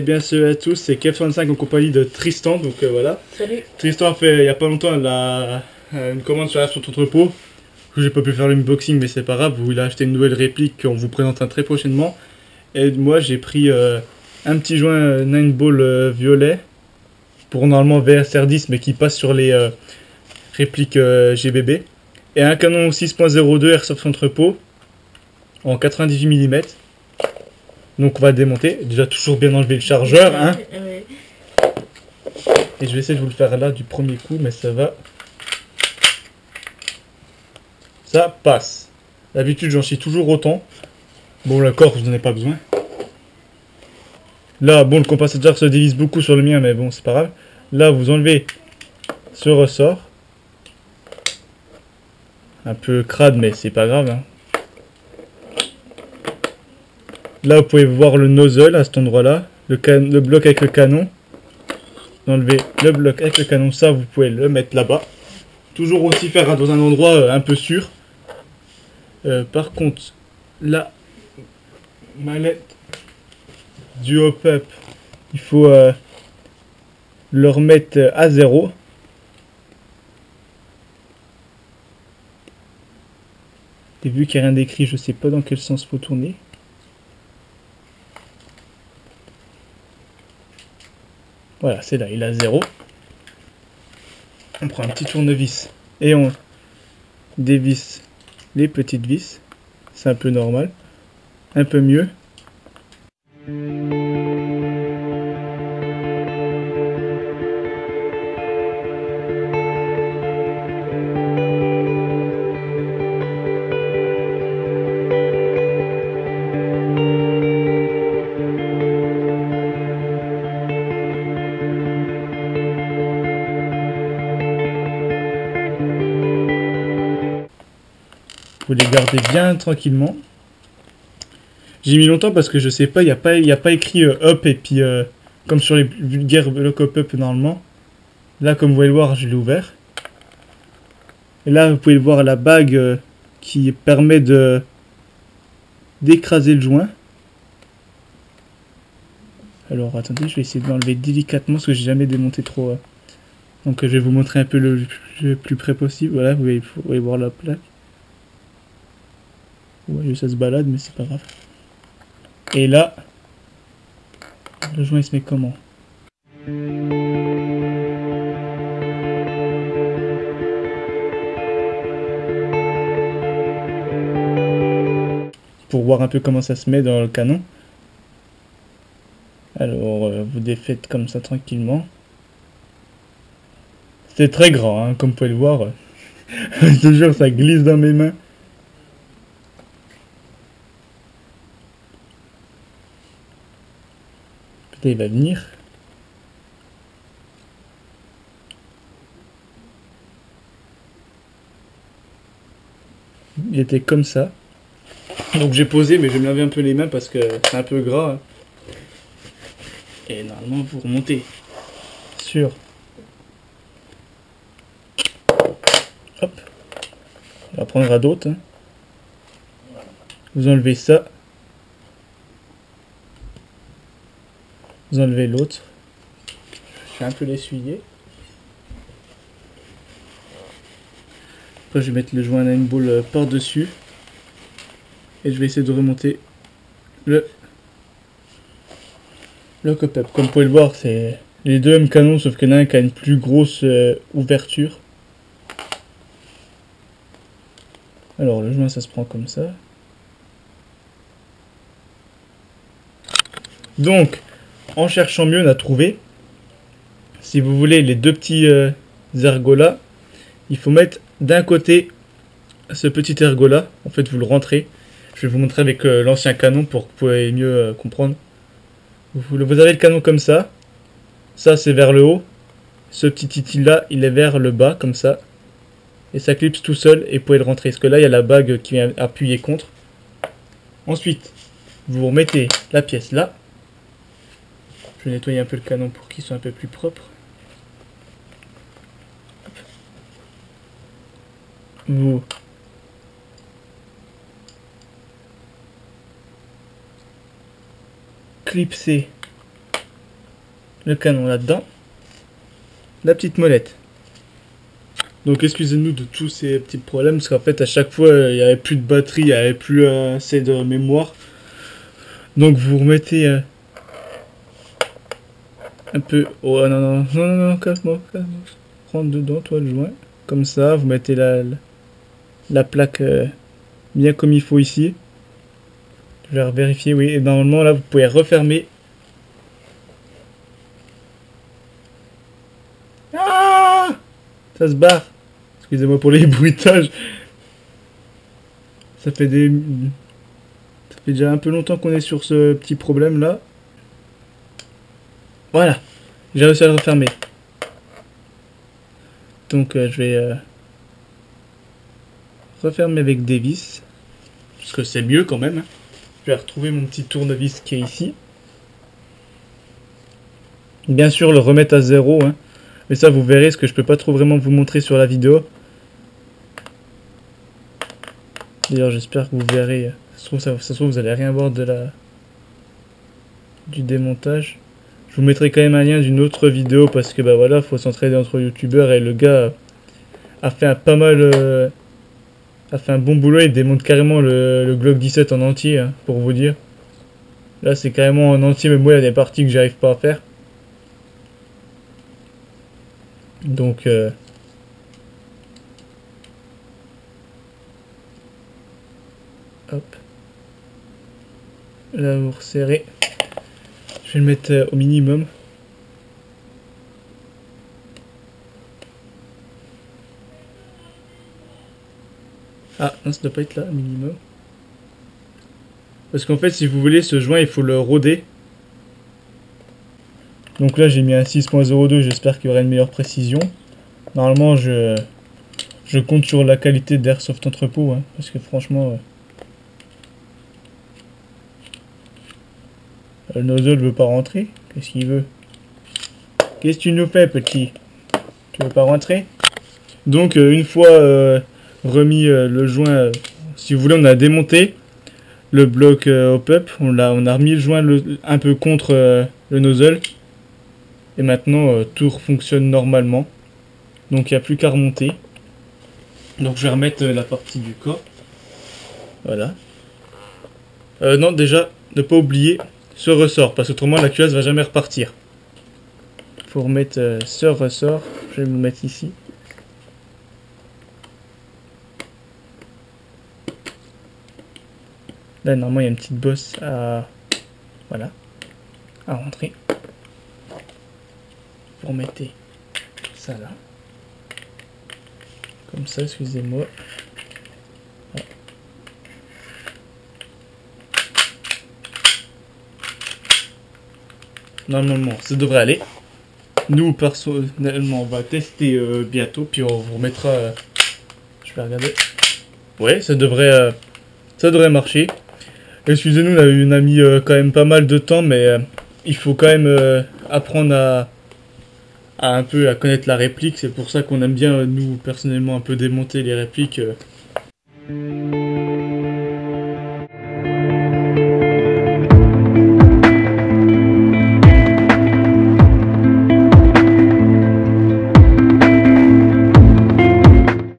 et bien salut à tous, c'est Kev65 en compagnie de Tristan, donc voilà. Salut. Tristan a fait il y a pas longtemps une commande sur son entrepôt. J'ai pas pu faire l'unboxing mais c'est pas grave, il a acheté une nouvelle réplique qu'on vous présentera très prochainement. Et moi j'ai pris un petit joint 9 ball violet pour normalement VSR10 mais qui passe sur les répliques GBB. Et un canon 6.02 Airsoft entrepôt en 98 mm. Donc on va démonter, déjà toujours bien enlever le chargeur hein. Ouais. Et je vais essayer de vous le faire là du premier coup, mais ça va. Ça passe. D'habitude j'en chie toujours autant. Bon le corps vous n'en avez pas besoin. Là bon le compensateur se divise beaucoup sur le mien mais bon c'est pas grave. Là vous enlevez ce ressort. Un peu crade mais c'est pas grave hein. Là vous pouvez voir le nozzle à cet endroit là. Le bloc avec le canon. Vous enlevez le bloc avec le canon, ça vous pouvez le mettre là-bas. Toujours aussi faire dans un endroit un peu sûr. Par contre, la mallette du hop-up, il faut le remettre à 0. Et vu qu'il n'y a rien d'écrit, je sais pas dans quel sens faut tourner. Voilà, c'est là, il a 0. On prend un petit tournevis et on dévisse les petites vis. C'est un peu normal. Un peu mieux. Vous les gardez bien tranquillement. J'ai mis longtemps parce que je sais pas, il n'y a pas écrit up et puis comme sur les vulgaires blocs up normalement. Là comme vous pouvez le voir je l'ai ouvert. Et là vous pouvez le voir la bague qui permet de d'écraser le joint. Alors attendez, je vais essayer de l'enlever délicatement parce que j'ai jamais démonté trop. Donc je vais vous montrer un peu le plus près possible. Voilà, vous pouvez voir la plaque. Ouais, ça se balade, mais c'est pas grave. Et là, le joint il se met comment? Pour voir un peu comment ça se met dans le canon. Alors, vous défaites comme ça tranquillement. C'est très grand, hein, comme vous pouvez le voir. Je te jure, ça glisse dans mes mains. Il va venir. Il était comme ça. Donc j'ai posé, mais je vais me laver un peu les mains parce que c'est un peu gras. Et normalement, vous remontez sur. Hop. On va prendre à d'autres. Hein. Vous enlevez ça. Vous enlevez l'autre. Je vais un peu l'essuyer. Après, je vais mettre le joint à une boule par-dessus. Et je vais essayer de remonter le cop-up. Comme vous pouvez le voir, c'est les deux mêmes canons, sauf qu'il y en a un qui a une plus grosse ouverture. Alors, le joint, ça se prend comme ça. Donc, en cherchant mieux, on a trouvé, si vous voulez, les deux petits ergots là, il faut mettre d'un côté ce petit ergot là, en fait vous le rentrez, je vais vous montrer avec l'ancien canon pour que vous puissiez mieux comprendre. Vous avez le canon comme ça c'est vers le haut, ce petit titi là il est vers le bas comme ça, et ça clipse tout seul et vous pouvez le rentrer, parce que là il y a la bague qui vient appuyer contre. Ensuite, vous remettez la pièce là. Je vais nettoyer un peu le canon pour qu'il soit un peu plus propre. Vous clipsez le canon là-dedans, la petite molette. Donc excusez-nous de tous ces petits problèmes, parce qu'en fait à chaque fois il n'y avait plus de batterie, il n'y avait plus assez de mémoire. Donc vous remettez un peu... Oh non, non, non, non, non, casse-moi, casse-moi. Rentre dedans, toi, le joint. Comme ça, vous mettez la plaque bien comme il faut ici. Je vais vérifier, oui. Et normalement, là, vous pouvez refermer. Ah, ça se barre. Excusez-moi pour les bruitages. Ça fait déjà un peu longtemps qu'on est sur ce petit problème là. Voilà, j'ai réussi à le refermer. Donc je vais refermer avec des vis, parce que c'est mieux quand même. Je vais retrouver mon petit tournevis qui est ici. Bien sûr le remettre à zéro, hein. Mais ça vous verrez, ce que je peux pas trop vraiment vous montrer sur la vidéo. D'ailleurs j'espère que vous verrez. Ça se trouve vous allez rien voir du démontage. Je vous mettrai quand même un lien d'une autre vidéo parce que bah voilà, faut s'entraider entre youtubeurs et le gars a fait a fait un bon boulot. Il démonte carrément le Glock 17 en entier, hein, pour vous dire. Là c'est carrément en entier, mais moi il y a des parties que j'arrive pas à faire. Donc hop. Là vous resserrez. Je vais le mettre au minimum. Ah, non, ça doit pas être là, minimum. Parce qu'en fait, si vous voulez, ce joint, il faut le roder. Donc là, j'ai mis un 6.02, j'espère qu'il y aura une meilleure précision. Normalement, je compte sur la qualité d'Airsoft Entrepôt, hein, parce que franchement... le nozzle veut pas rentrer. Qu'est-ce qu'il veut? Qu'est-ce que tu nous fais, petit? Tu veux pas rentrer? Donc, une fois remis le joint, si vous voulez, on a démonté le bloc hop-up. On a remis le joint un peu contre le nozzle. Et maintenant, tout fonctionne normalement. Donc, il n'y a plus qu'à remonter. Donc, je vais remettre la partie du corps. Voilà. Non, déjà, ne pas oublier ce ressort, parce qu'autrement la culasse va jamais repartir. Faut remettre ce ressort, je vais me le mettre ici. Là normalement il y a une petite bosse à... Voilà, à rentrer. Vous remettez ça là. Comme ça, excusez-moi. Normalement, ça devrait aller. Nous, personnellement, on va tester bientôt. Puis on vous remettra... je vais regarder. Ouais, ça devrait marcher. Excusez-nous, on a mis quand même pas mal de temps. Mais il faut quand même apprendre à un peu à connaître la réplique. C'est pour ça qu'on aime bien, nous, personnellement, un peu démonter les répliques.